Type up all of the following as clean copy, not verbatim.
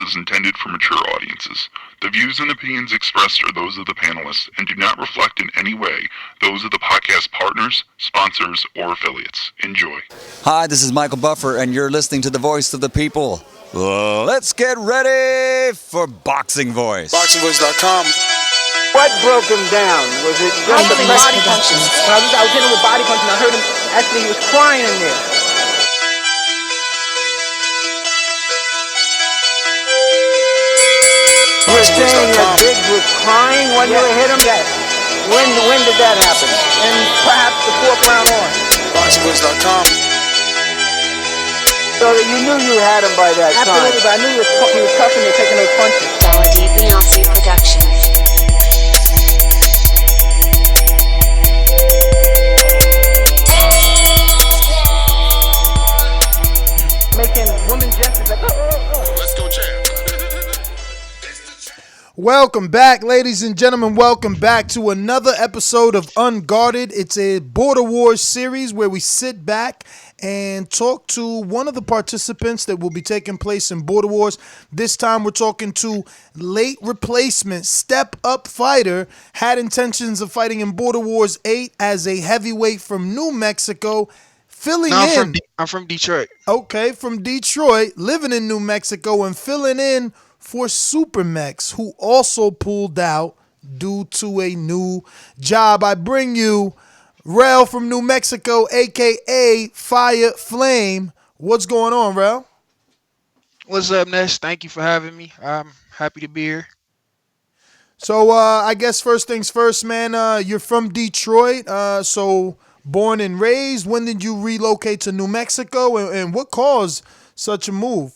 is intended for mature audiences. The views and opinions expressed are those of the panelists and do not reflect in any way those of the podcast partners, sponsors, or affiliates. Enjoy. Hi, this is Michael Buffer, and you're listening to the Voice of the People. Let's get ready for Boxing Voice. Boxingvoice.com. What broke him down? Was it just the body punches? I was hitting him with body punches, and I heard him, actually, he was crying in there. You were saying that Biggs was crying when you hit him? Yes. When did that happen? And perhaps the fourth round on? Boxingvoice.com. So that you knew you had him by that time? Absolutely, but I knew he was tough and you're taking those punches. Beyonce Productions. Making women gestures like, Let's go, champ. Welcome back, ladies and gentlemen. Welcome back to another episode of Unguarded. It's a Border Wars series where we sit back and talk to one of the participants that will be taking place in Border Wars. This time we're talking to late replacement, step-up fighter, had intentions of fighting in Border Wars 8 as a heavyweight from New Mexico, I'm from Detroit. Okay, from Detroit, living in New Mexico and filling in for SuperMEX, who also pulled out due to a new job. I bring you Rell from New Mexico, a.k.a. Fire Flame. What's going on, Rell? What's up, Ness? Thank you for having me. I'm happy to be here. So I guess first things first, man, you're from Detroit, so born and raised. When did you relocate to New Mexico, and what caused such a move?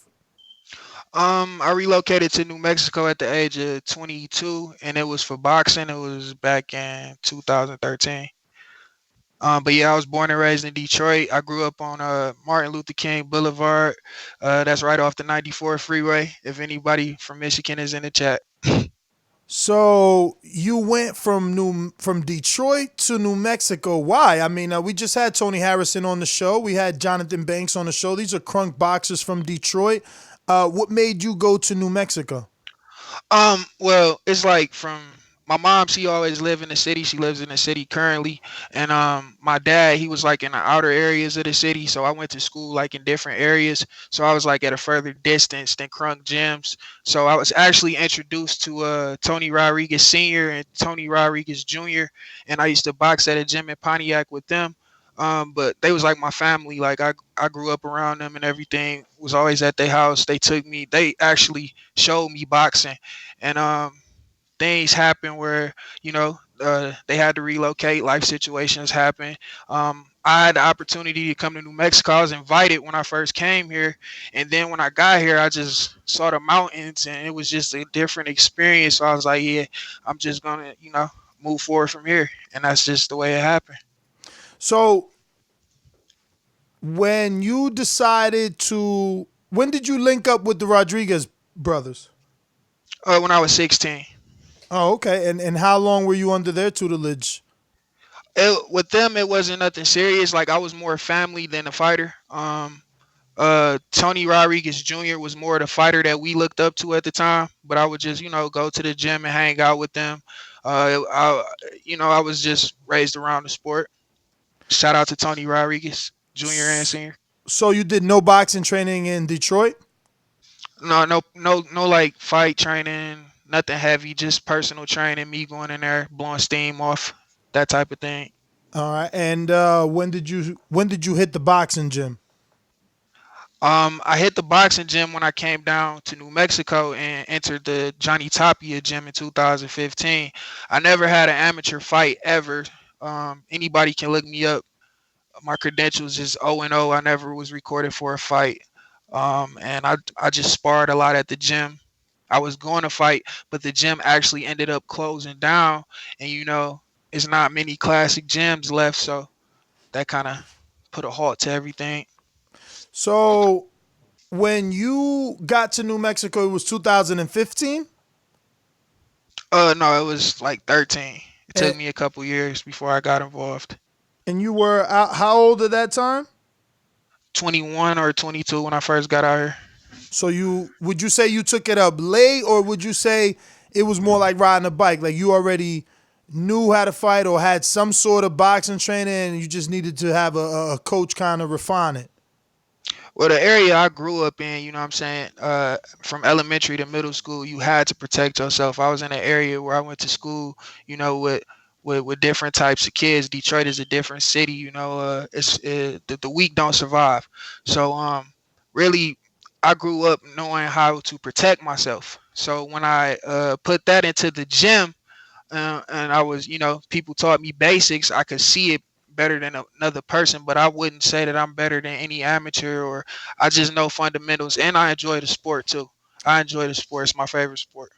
I relocated to New Mexico at the age of 22, and it was for boxing. It was back in 2013. But yeah, I was born and raised in Detroit. I grew up on Martin Luther King Boulevard. That's right off the 94 freeway, if anybody from Michigan is in the chat. So you went from Detroit to New Mexico. Why? I mean, we just had Tony Harrison on the show. We had Jonathan Banks on the show. These are crunk boxers from Detroit. What made you go to New Mexico? Well, it's like from my mom, she always lived in the city. She lives in the city currently. And my dad, he was like in the outer areas of the city. So I went to school like in different areas. So I was like at a further distance than crunk gyms. So I was actually introduced to Tony Rodriguez Sr. and Tony Rodriguez Jr. And I used to box at a gym in Pontiac with them. But they was like my family. Like I grew up around them and everything. Was always at their house. They took me. They actually showed me boxing, and things happened where they had to relocate. Life situations happen. I had the opportunity to come to New Mexico. I was invited when I first came here, and then when I got here, I just saw the mountains, and it was just a different experience. So I was like, yeah, I'm just gonna move forward from here, and that's just the way it happened. So when you decided to, when did you link up with the Rodriguez brothers? When I was 16. Oh, okay. And how long were you under their tutelage? With them, it wasn't nothing serious. Like I was more family than a fighter. Tony Rodriguez Jr. was more the fighter that we looked up to at the time. But I would just, go to the gym and hang out with them. I was just raised around the sport. Shout out to Tony Rodriguez Jr. and Sr. So you did no boxing training in Detroit? No, like fight training, nothing heavy, just personal training, me going in there, blowing steam off, that type of thing. All right. And when did you hit the boxing gym? I hit the boxing gym when I came down to New Mexico and entered the Johnny Tapia gym in 2015. I never had an amateur fight ever. Anybody can look me up. My credentials is 0-0. I never was recorded for a fight. And I just sparred a lot at the gym. I was going to fight, but the gym actually ended up closing down. And, it's not many classic gyms left. So that kind of put a halt to everything. So when you got to New Mexico, it was 2015? No, it was like 13. It took me a couple years before I got involved. And you were how old at that time? 21 or 22 when I first got out here. So would you say you took it up late, or would you say it was more like riding a bike? Like you already knew how to fight or had some sort of boxing training, and you just needed to have a coach kind of refine it. Well, the area I grew up in, you know what I'm saying, from elementary to middle school, you had to protect yourself. I was in an area where I went to school, with different types of kids. Detroit is a different city, the weak don't survive. So really, I grew up knowing how to protect myself. So when I put that into the gym, and I was, people taught me basics. I could see it better than another person, but I wouldn't say that I'm better than any amateur, or I just know fundamentals, and I enjoy the sport too. I enjoy the sport. It's my favorite sport.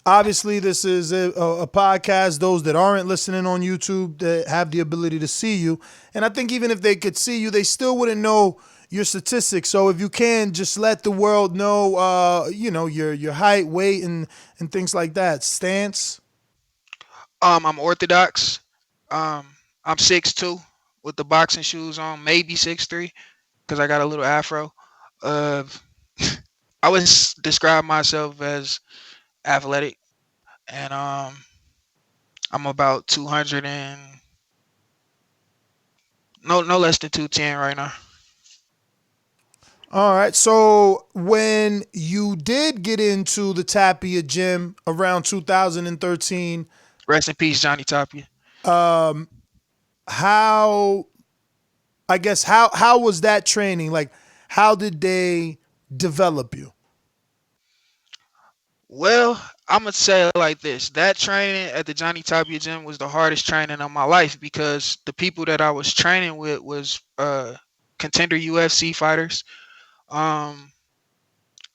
Obviously, this is a podcast. Those that aren't listening on YouTube that have the ability to see you, and I think even if they could see you, they still wouldn't know your statistics. So if you can, just let the world know, your height, weight, and things like that. Stance. I'm orthodox. I'm 6'2" with the boxing shoes on, maybe 6'3" because I got a little afro. Uh, I would describe myself as athletic, and I'm about 200 and no less than 210 right now. All right. So when you did get into the Tapia gym around 2013, Rest in peace, Johnny Tapia. how how was that training? Like how did they develop you? Well, I'm gonna say it like this: that training at the Johnny Tapia gym was the hardest training of my life because the people that I was training with was contender UFC fighters. Um,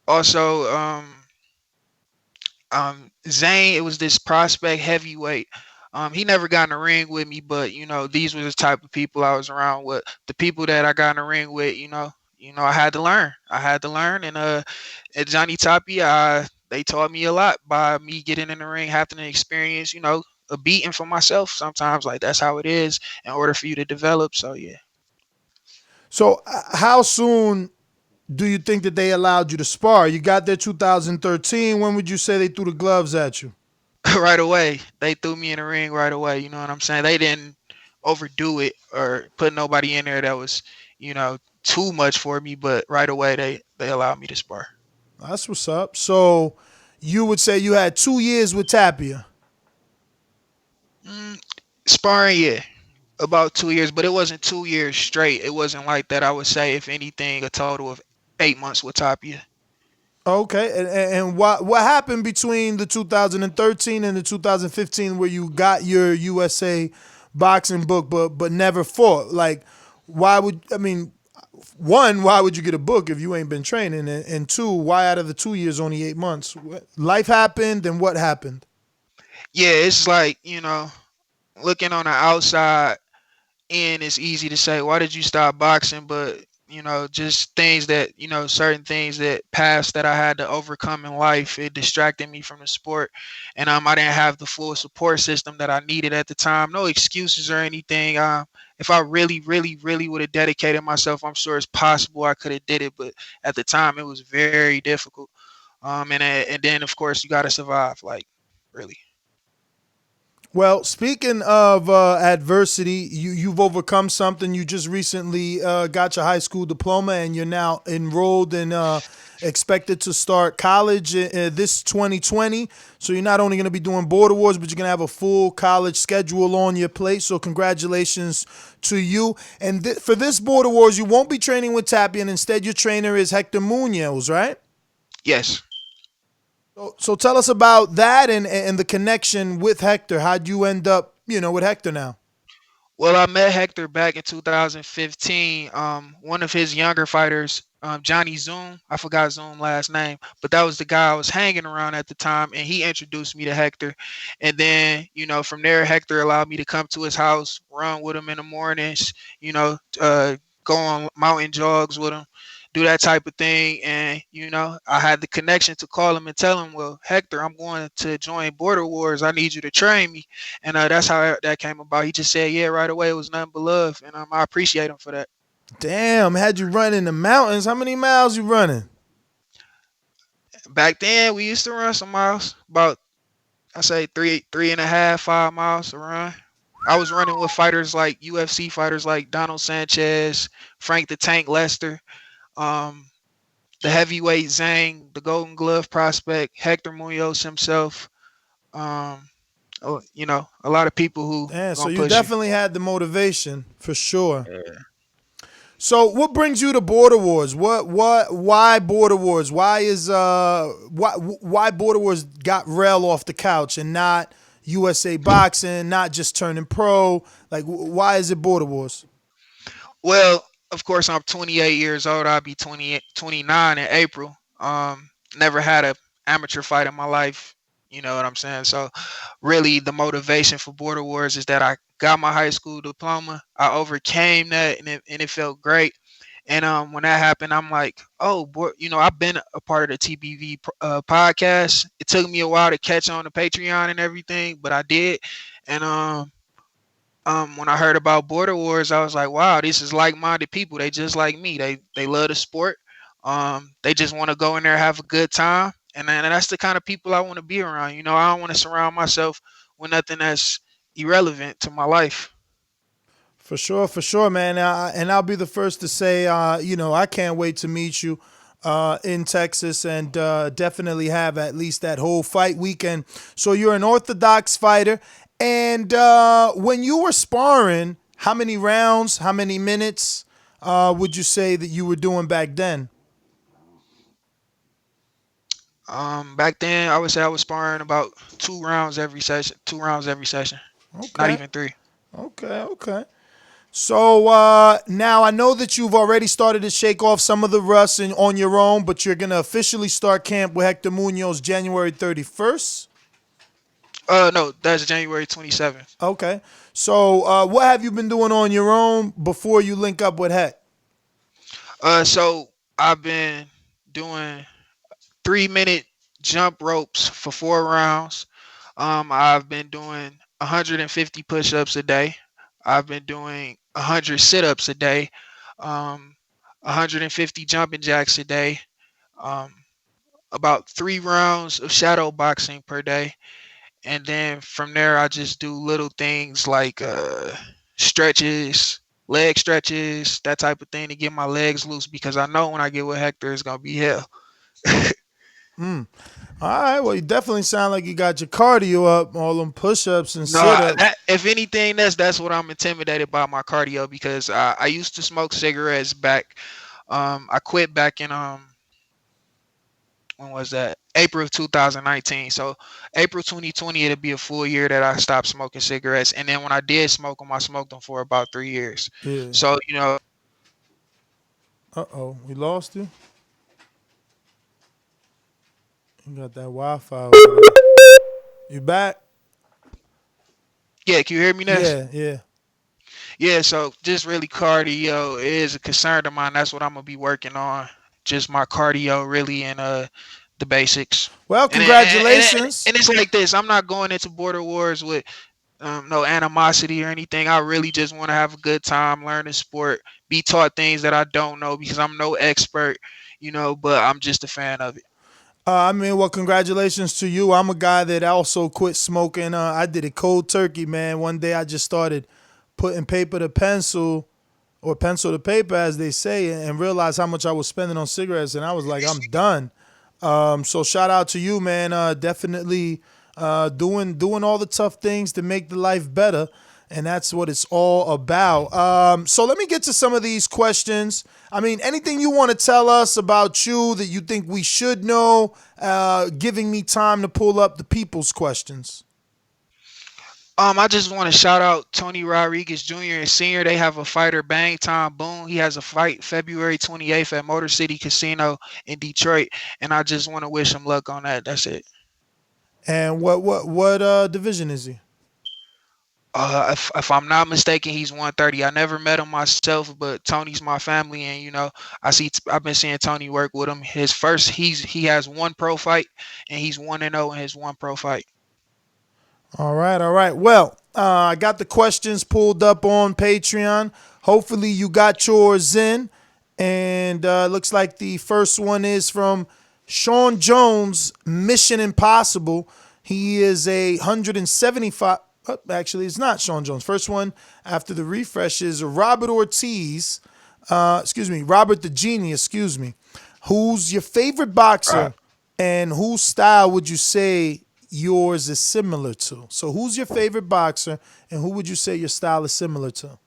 also, Zane, it was this prospect heavyweight. He never got in the ring with me, but these were the type of people I was around with. The people that I got in the ring with, I had to learn. I had to learn, and at Johnny Tapia, they taught me a lot by me getting in the ring, having to experience, a beating for myself. Sometimes, like that's how it is, in order for you to develop. So yeah. So how soon do you think that they allowed you to spar? You got there 2013. When would you say they threw the gloves at you? Right away. They threw me in the ring right away. You know what I'm saying? They didn't overdo it or put nobody in there that was, too much for me. But right away, they allowed me to spar. That's what's up. So you would say you had 2 years with Tapia. Mm, Sparring, yeah, about 2 years, but it wasn't 2 years straight. It wasn't like that. I would say, if anything, a total of 8 months with Tapia. Okay, and what happened between the 2013 and the 2015 where you got your USA boxing book but never fought? Like, why would I mean? One, why would you get a book if you ain't been training? And two, why out of the 2 years only 8 months? Life happened, and what happened? Yeah, it's like, looking on the outside, and it's easy to say, why did you stop boxing? But just things that, certain things that passed that I had to overcome in life, it distracted me from the sport. And I didn't have the full support system that I needed at the time. No excuses or anything. If I really, really, really would have dedicated myself, I'm sure it's possible I could have did it. But at the time, it was very difficult. And then of course you got to survive, like, really. Well, speaking of adversity, you've overcome something. You just recently got your high school diploma, and you're now enrolled and expected to start college this 2020. So you're not only going to be doing board awards, but you're going to have a full college schedule on your plate. So congratulations to you. And for this board awards, you won't be training with Tapia, and instead your trainer is Hector Munoz, right? Yes. So tell us about that and the connection with Hector. How'd you end up, with Hector now? Well, I met Hector back in 2015. One of his younger fighters, Johnny Zoom, I forgot Zoom last name, but that was the guy I was hanging around at the time, and he introduced me to Hector. And then, from there, Hector allowed me to come to his house, run with him in the mornings, go on mountain jogs with him, do that type of thing. And, I had the connection to call him and tell him, well, Hector, I'm going to join Border Wars. I need you to train me. And that's how that came about. He just said, yeah, right away. It was nothing but love. And I appreciate him for that. Damn, had you run in the mountains. How many miles you running? Back then, we used to run some miles, about I say 3.5, 5 miles a run. I was running with fighters like UFC fighters like Donald Sanchez, Frank the Tank Lester, um, the heavyweight Zhang, the Golden Glove prospect, Hector Munoz himself. Um, a lot of people who Yeah, so gonna you push you. definitely had the motivation for sure. So what brings you to Border Wars? Why Border Wars? Why Border Wars got Rell off the couch and not USA Boxing, not just turning pro? Like why is it Border Wars? Well, of course, I'm 28 years old. I'll be 29 in April. Never had a amateur fight in my life. You know what I'm saying? So, really, the motivation for Border Wars is that I got my high school diploma. I overcame that, and it felt great. And when that happened, I'm like, oh, boy, I've been a part of the TBV podcast. It took me a while to catch on to Patreon and everything, but I did. And when I heard about Border Wars, I was like, wow, this is like-minded people. They just like me. They love the sport. They just want to go in there, have a good time. And that's the kind of people I want to be around. I don't want to surround myself with nothing that's irrelevant to my life. For sure, man. And I'll be the first to say, I can't wait to meet you in Texas and definitely have at least that whole fight weekend. So you're an orthodox fighter. And when you were sparring, how many rounds, how many minutes would you say that you were doing back then? Back then, I would say I was sparring about 2 rounds every session. 2 rounds every session. Not Okay. even 3. Okay. So now I know that you've already started to shake off some of the rust on your own, but you're going to officially start camp with Hector Munoz January 31st. No, that's January 27th. Okay. So what have you been doing on your own before you link up with Heck? So I've been doing 3-minute jump ropes for 4 rounds. I've been doing 150 push-ups a day. I've been doing 100 sit-ups a day. 150 jumping jacks a day. About 3 rounds of shadow boxing per day. And then from there, I just do little things like stretches, leg stretches, that type of thing to get my legs loose because I know when I get with Hector, it's going to be hell. All right. Well, you definitely sound like you got your cardio up, all them push-ups and No, sit-ups. if anything, that's what I'm intimidated by, my cardio, because I used to smoke cigarettes back. I quit back in when was that? April of 2019. So April 2020, it'll be a full year that I stopped smoking cigarettes. And then when I did smoke them, I smoked them for about 3 years. Yeah. So Uh-oh. We lost you? You got that Wi-Fi over there. You back? yeah, can you hear me now? Yeah. Yeah, so just really cardio is a concern of mine. That's what I'm gonna be working on. Just my cardio, really, and the basics. Well, congratulations. And it's like this. I'm not going into Border Wars with no animosity or anything. I really just want to have a good time, learn the sport, be taught things that I don't know because I'm no expert, but I'm just a fan of it. Well, congratulations to you. I'm a guy that also quit smoking. I did it cold turkey, man. One day I just started putting paper to pencil or pencil to paper, as they say, and realized how much I was spending on cigarettes, and I was like, I'm done. So shout out to you, man. Definitely doing all the tough things to make the life better, and that's what it's all about. So let me get to some of these questions. Anything you want to tell us about you that you think we should know, giving me time to pull up the people's questions. I just want to shout out Tony Rodriguez Jr. and Sr. They have a fighter, Bang Time Boom. He has a fight February 28th at Motor City Casino in Detroit, and I just want to wish him luck on that. That's it. And what division is he? If I'm not mistaken, he's 130. I never met him myself, but Tony's my family, and I've been seeing Tony work with him. He has one pro fight, and he's 1-0 in his one pro fight. All right. Well, I got the questions pulled up on Patreon. Hopefully you got yours in. And looks like the first one is from Sean Jones, Mission Impossible. He is a 175. Actually, it's not Sean Jones. First one after the refresh is Robert Ortiz. Robert the Genius. Excuse me. Who's your favorite boxer, and whose style would you say yours is similar to? So, who's your favorite boxer, and who would you say your style is similar to?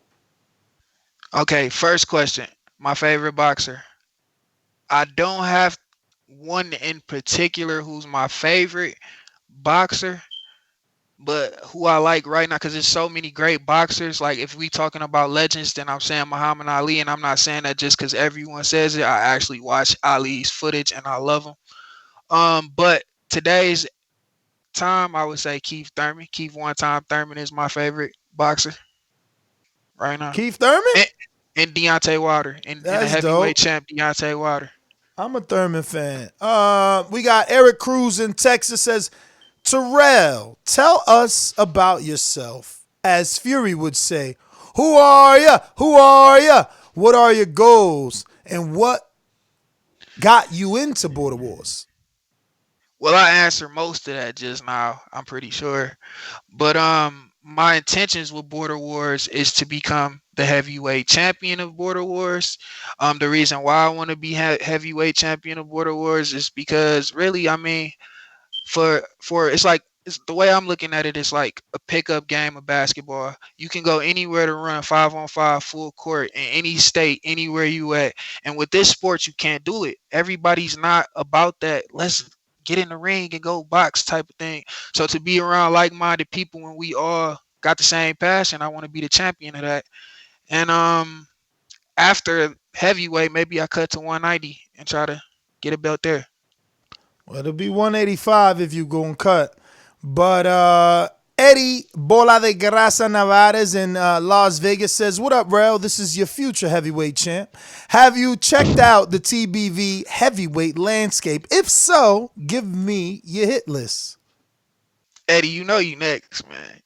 Okay, first question. My favorite boxer. I don't have one in particular who's my favorite boxer, but who I like right now, because there's so many great boxers. Like if we talking about legends, then I'm saying Muhammad Ali, and I'm not saying that just because everyone says it. I actually watch Ali's footage and I love him. But today's time, I would say Keith Thurman. Keith One Time Thurman is my favorite boxer right now. Keith Thurman? And Deontay Wilder. And the That's heavyweight dope. champ, Deontay Wilder. I'm a Thurman fan. We got Eric Cruz in Texas says, Terrell, tell us about yourself. As Fury would say, who are ya? Who are ya? What are your goals? And what got you into Border Wars? Well, I answered most of that just now, I'm pretty sure. But my intentions with Border Wars is to become the heavyweight champion of Border Wars. The reason why I want to be heavyweight champion of Border Wars is because really, I mean, for it's the way I'm looking at it, it's like a pickup game of basketball. You can go anywhere to run 5-on-5 full court in any state, anywhere you at. And with this sport, you can't do it. Everybody's not about that. Let's get in the ring and go box type of thing. So to be around like-minded people when we all got the same passion, I want to be the champion of that. And after heavyweight, maybe I cut to 190 and try to get a belt there. Well, it'll be 185 if you go and cut. But Eddie Bola de Grasa Navarez in Las Vegas says, what up, Rell? This is your future heavyweight champ. Have you checked out the TBV heavyweight landscape? If so, give me your hit list. Eddie, you know you next, man.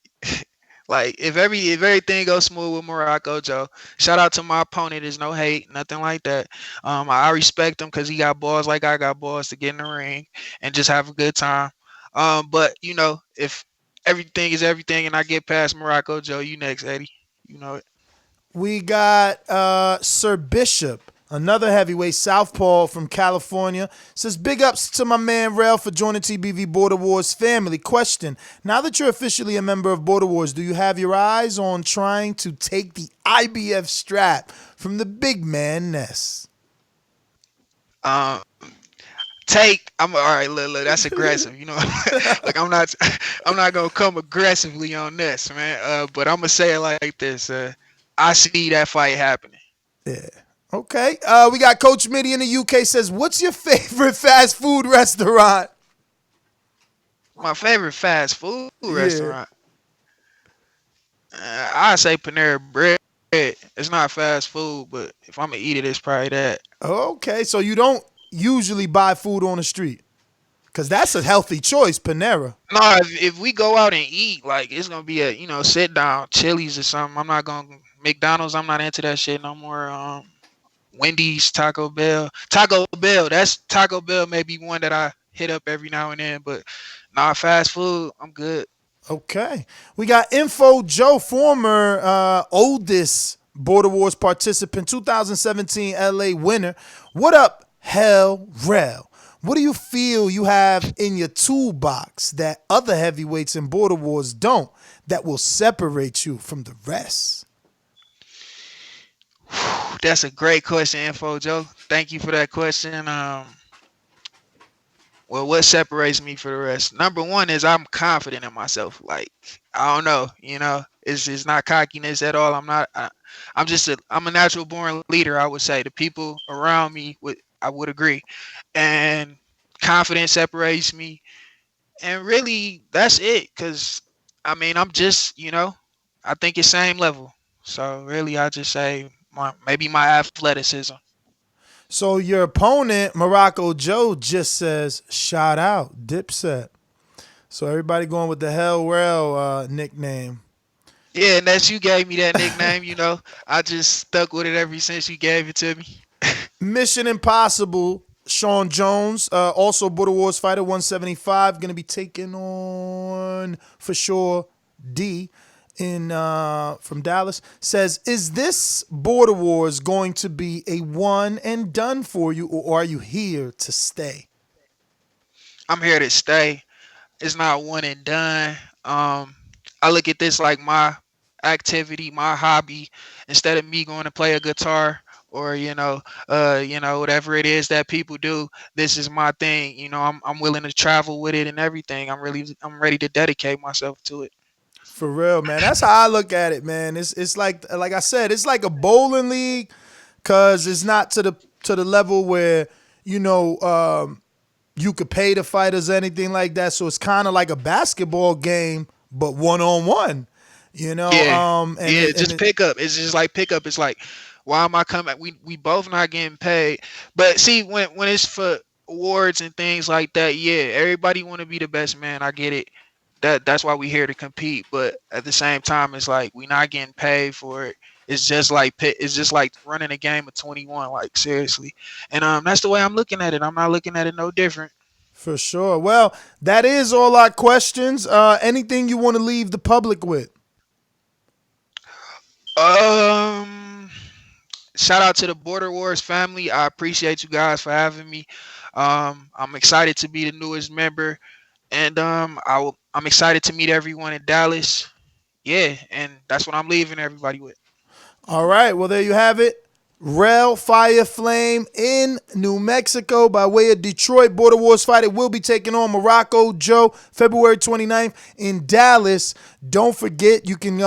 Like if everything goes smooth with Morocco Joe, shout out to my opponent. There's no hate, nothing like that. I respect him because he got balls like I got balls to get in the ring and just have a good time. But you know, if everything is everything and I get past Morocco Joe, you next, Eddie. You know it. We got Sir Bishop, another heavyweight southpaw from California. Says, big ups to my man Rell for joining TBV Border Wars family. Question, now that you're officially a member of Border Wars, do you have your eyes on trying to take the IBF strap from the big man Ness? I'm all right. Look, that's aggressive. You know, like I'm not gonna come aggressively on this, man. But I'm gonna say it like this. I see that fight happening. Yeah. Okay. We got Coach Mide in the UK says, what's your favorite fast food restaurant? My favorite fast food restaurant. I say Panera Bread. It's not fast food, but if I'm gonna eat it, it's probably that. Okay, so you don't usually buy food on the street, because that's a healthy choice, Panera. No, if we go out and eat, like it's gonna be a sit down Chili's or something. I'm not gonna McDonald's. I'm not into that shit no more. Wendy's, Taco Bell. That's Taco Bell may be one that I hit up every now and then, but not fast food. I'm good. Okay. We got Info Joe, former oldest Border Wars participant, 2017 LA winner. What up, Rell? What do you feel you have in your toolbox that other heavyweights in Border Wars don't, that will separate you from the rest? That's a great question, Info Joe. Thank you for that question. Well, what separates me for the rest? Number one is I'm confident in myself. Like, I don't know, it's not cockiness at all. I'm a natural born leader, I would say. The people around me I would agree. And confidence separates me. And really, that's it. Because, I'm just, I think it's same level. So, really, I just say maybe my athleticism. So your opponent, Morocco Joe, just says, shout out, Dipset. So everybody going with the Rell nickname. Yeah, and that's you gave me that nickname, I just stuck with it ever since you gave it to me. Mission Impossible Sean Jones, also Border Wars fighter, 175, going to be taking on for sure D in from Dallas. Says, is this Border Wars going to be a one and done for you, or are you here to stay? I'm here to stay. It's not one and done. I look at this like my activity, my hobby. Instead of me going to play a guitar or whatever it is that people do, this is my thing. I'm willing to travel with it and everything. I'm ready to dedicate myself to it. For real, man. That's how I look at it, man. It's like I said, it's like a bowling league, cause it's not to the level where you could pay the fighters or anything like that. So it's kind of like a basketball game, but one on one. Just pickup. It's just like pickup. It's like, why am I coming? We both not getting paid. But see, when it's for awards and things like that, yeah, everybody want to be the best man. I get it. That's why we here to compete. But at the same time, it's like we not getting paid for it. It's just like running a game of 21. Like seriously, and that's the way I'm looking at it. I'm not looking at it no different. For sure. Well, that is all our questions. Anything you want to leave the public with? Shout out to the Border Wars family. I appreciate you guys for having me. I'm excited to be the newest member, and I'm excited to meet everyone in Dallas. Yeah, and that's what I'm leaving everybody with. All right. Well, there you have it. Rell Fire Flame in New Mexico by way of Detroit. Border Wars fighter will be taking on Morocco Joe February 29th in Dallas. Don't forget, you can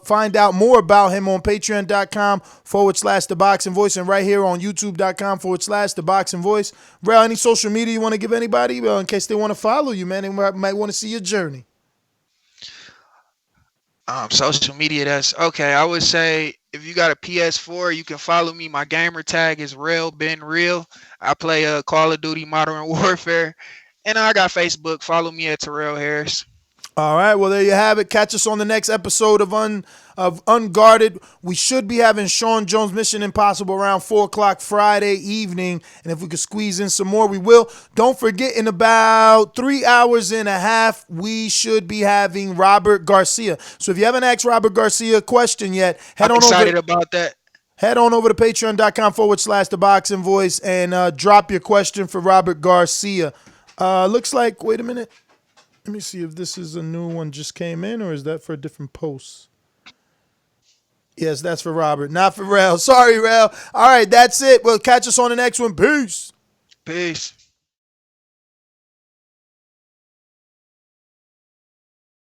find out more about him on patreon.com/Thaboxingvoice and right here on youtube.com/Thaboxingvoice. Rell, any social media you want to give anybody in case they want to follow you, man? They might want to see your journey. Social media, that's okay. I would say if you got a PS4, you can follow me. My gamer tag is Rell Ben Real. I play Call of Duty Modern Warfare. And I got Facebook. Follow me at Terrell Harris. All right, well, there you have it. Catch us on the next episode of Unguarded. We should be having Sean Jones Mission Impossible around 4 o'clock Friday evening. And if we could squeeze in some more, we will. Don't forget, in about 3 hours and a half, we should be having Robert Garcia. So if you haven't asked Robert Garcia a question yet, I'm excited about that. Head on over to patreon.com/Thaboxingvoice and drop your question for Robert Garcia. Looks like, wait a minute. Let me see if this is a new one just came in, or is that for a different post? Yes, that's for Robert, not for Rell. Sorry, Rell. All right, that's it. We'll catch us on the next one. Peace. Peace.